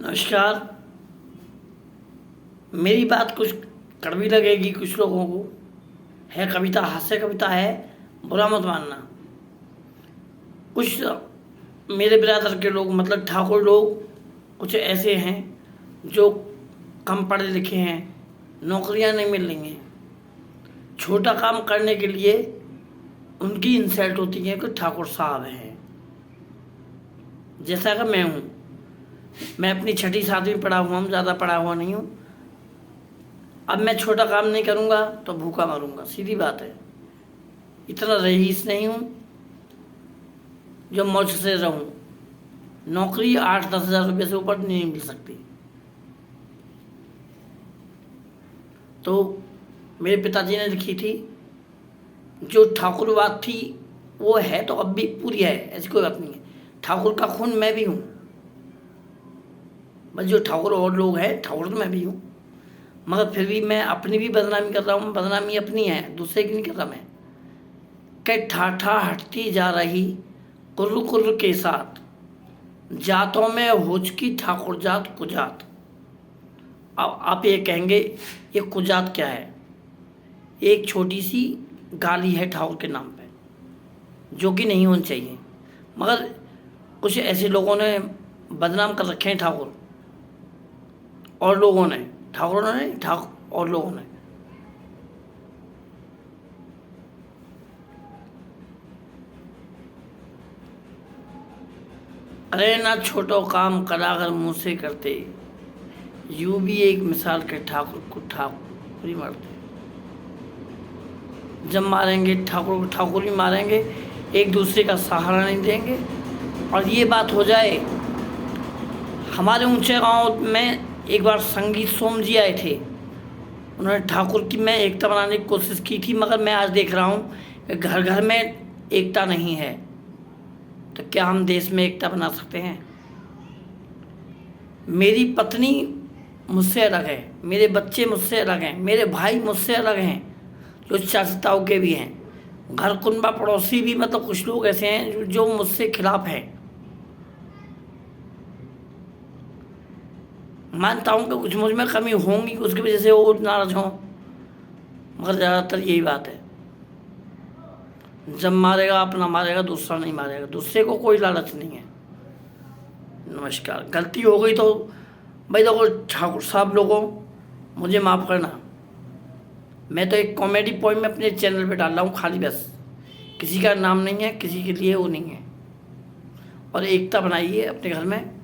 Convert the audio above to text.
नमस्कार। मेरी बात कुछ कड़वी लगेगी कुछ लोगों को। है कविता, हास्य कविता है, बुरा मत मानना। कुछ मेरे बिरादर के लोग मतलब ठाकुर लोग कुछ ऐसे हैं जो कम पढ़े लिखे हैं, नौकरियां नहीं मिल रही हैं। छोटा काम करने के लिए उनकी इंसल्ट होती है कि ठाकुर साहब हैं। जैसा कि मैं हूँ, मैं अपनी 6ठी 7वीं पढ़ा हुआ हूँ, ज़्यादा पढ़ा हुआ नहीं हूँ। अब मैं छोटा काम नहीं करूँगा तो भूखा मरूंगा, सीधी बात है। इतना रईस नहीं हूँ जो मौज से रहूँ। नौकरी 8-10 हज़ार रुपये से ऊपर नहीं मिल सकती। तो मेरे पिताजी ने लिखी थी, जो ठाकुरवाद थी वो है तो अब भी पूरी है, ऐसी कोई बात नहीं है। ठाकुर का खून मैं भी हूँ, बस जो ठाकुर और लोग हैं, ठाकुर तो मैं भी हूँ। मगर फिर भी मैं अपनी भी बदनामी कर रहा हूँ। बदनामी अपनी है, दूसरे की नहीं कर रहा मैं। कि ठाठा हटती जा रही कुर्र कुर्र के साथ, जातों में हो चुकी ठाकुर जात कुजात। अब आप ये कहेंगे ये कुजात क्या है? एक छोटी सी गाली है ठाकुर के नाम पे, जो कि नहीं होनी चाहिए। मगर कुछ ऐसे लोगों ने बदनाम कर रखे हैं ठाकुर और लोगों ने, ठाकुरों ने, ठाकुर और लोगों ने। अरे ना छोटो काम कराकर मुँह से करते, यूं भी एक मिसाल के ठाकुर को ठाकुर ही मारते। जब मारेंगे ठाकुर को ठाकुर ही मारेंगे, एक दूसरे का सहारा नहीं देंगे। और ये बात हो जाए, हमारे ऊंचे गांव में एक बार संगीत सोम जी आए थे। उन्होंने ठाकुर की मैं एकता बनाने की कोशिश की थी, मगर मैं आज देख रहा हूँ कि घर घर में एकता नहीं है। तो क्या हम देश में एकता बना सकते हैं? मेरी पत्नी मुझसे अलग है, मेरे बच्चे मुझसे अलग हैं, मेरे भाई मुझसे अलग हैं, जो चाचाओं के भी हैं। घर कुनबा पड़ोसी भी, मतलब कुछ लोग ऐसे हैं जो मुझसे खिलाफ हैं। मानता हूँ कि कुछ मुझ में कमी होंगी, उसकी वजह से वो नाराज हों, मगर ज़्यादातर यही बात है। जब मारेगा अपना मारेगा, दूसरा नहीं मारेगा। दूसरे को कोई लालच नहीं है। नमस्कार। गलती हो गई तो भाई देखो ठाकुर साहब लोगों, मुझे माफ़ करना। मैं तो एक कॉमेडी पोइम अपने चैनल पे डाल रहा हूँ खाली, बस। किसी का नाम नहीं है, किसी के लिए वो नहीं है। और एकता बनाइए अपने घर में।